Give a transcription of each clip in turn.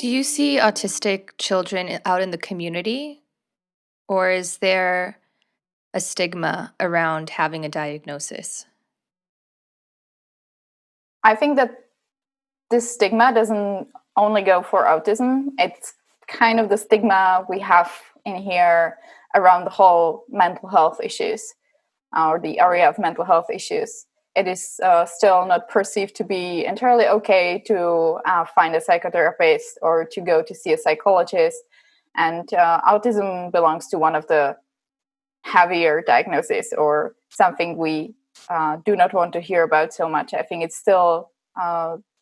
Do you see autistic children out in the community, or is there a stigma around having a diagnosis? I think that this stigma doesn't only go for autism. It's kind of the stigma we have in here around the whole mental health issues or the area of mental health issues. It is still not perceived to be entirely okay to find a psychotherapist or to go to see a psychologist. And autism belongs to one of the heavier diagnoses or something we do not want to hear about so much. I think it's still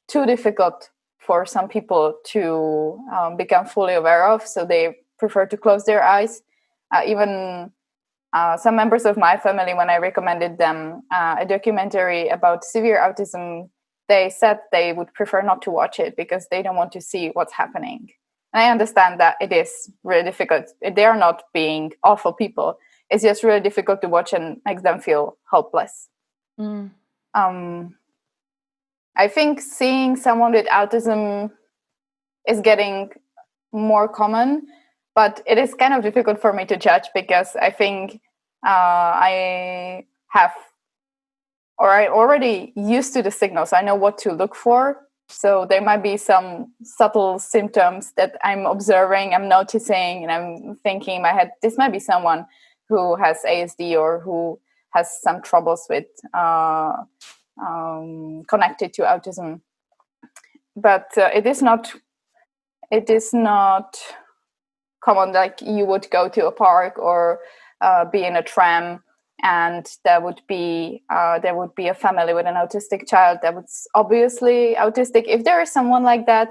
too difficult for some people to become fully aware of, so they prefer to close their eyes. Even some members of my family, when I recommended them a documentary about severe autism, they said they would prefer not to watch it because they don't want to see what's happening. And I understand that it is really difficult. They are not being awful people. It's just really difficult to watch and makes them feel helpless. Mm. I think seeing someone with autism is getting more common, but it is kind of difficult for me to judge because I think I already used to the signals. I know what to look for. So there might be some subtle symptoms that I'm observing, I'm noticing, and I'm thinking in my head, this might be someone who has ASD or who has some troubles with connected to autism. But it is not common. Like you would go to a park or be in a tram, and there would be a family with an autistic child that was obviously autistic. If there is someone like that,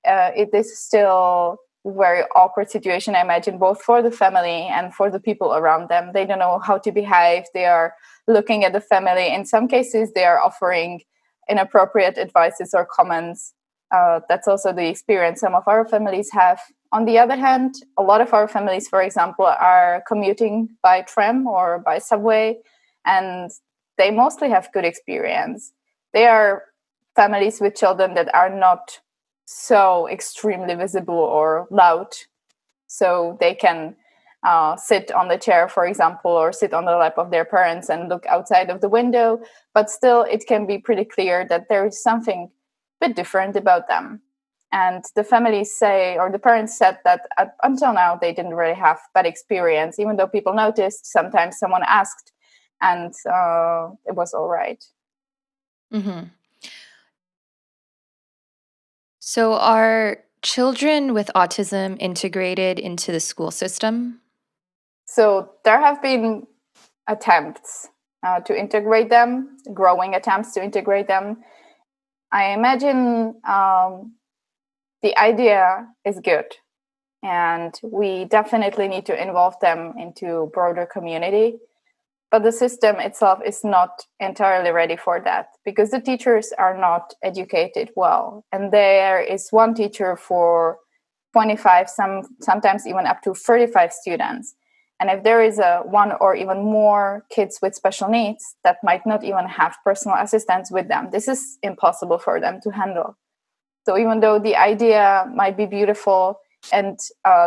it is still a very awkward situation, I imagine, both for the family and for the people around them. They don't know how to behave. They are looking at the family. In some cases, they are offering inappropriate advices or comments. That's also the experience some of our families have. On the other hand, a lot of our families, for example, are commuting by tram or by subway, and they mostly have good experience. They are families with children that are not so extremely visible or loud, so they can sit on the chair, for example, or sit on the lap of their parents and look outside of the window, but still it can be pretty clear that there is something a bit different about them. And the families say, or the parents said that until now they didn't really have bad experience, even though people noticed. Sometimes someone asked, and it was all right. Mm-hmm. So are children with autism integrated into the school system? So there have been attempts to integrate them, growing attempts to integrate them. I imagine the idea is good, and we definitely need to involve them into broader community. But the system itself is not entirely ready for that because the teachers are not educated well. And there is one teacher for 25, sometimes even up to 35 students. And if there is one or even more kids with special needs that might not even have personal assistants with them, this is impossible for them to handle. So even though the idea might be beautiful and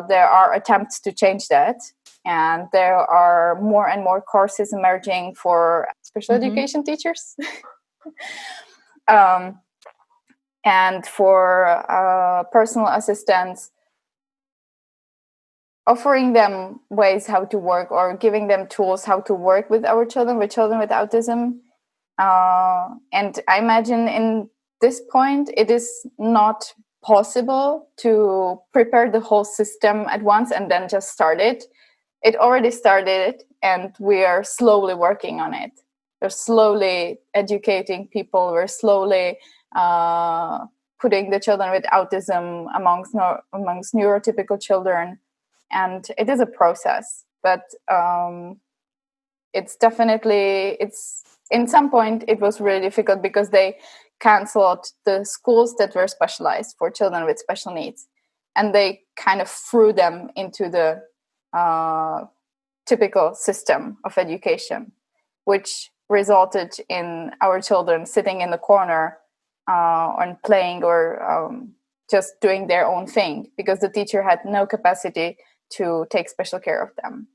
there are attempts to change that, and there are more and more courses emerging for special education teachers and for personal assistants, offering them ways how to work or giving them tools how to work with our children with autism. And I imagine in this point, it is not possible to prepare the whole system at once and then just start it. It already started, and we are slowly working on it. We're slowly educating people. We're slowly putting the children with autism amongst neurotypical children. And it is a process, but it's in some point it was really difficult because they canceled the schools that were specialized for children with special needs, and they kind of threw them into the typical system of education, which resulted in our children sitting in the corner and playing or just doing their own thing because the teacher had no capacity to take special care of them.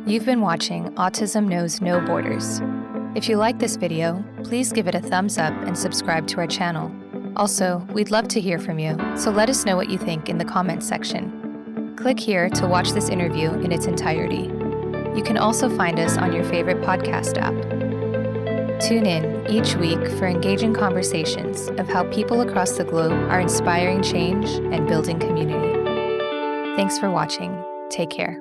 You've been watching Autism Knows No Borders. If you like this video, please give it a thumbs up and subscribe to our channel. Also, we'd love to hear from you, so let us know what you think in the comments section. Click here to watch this interview in its entirety. You can also find us on your favorite podcast app. Tune in each week for engaging conversations of how people across the globe are inspiring change and building community. Thanks for watching. Take care.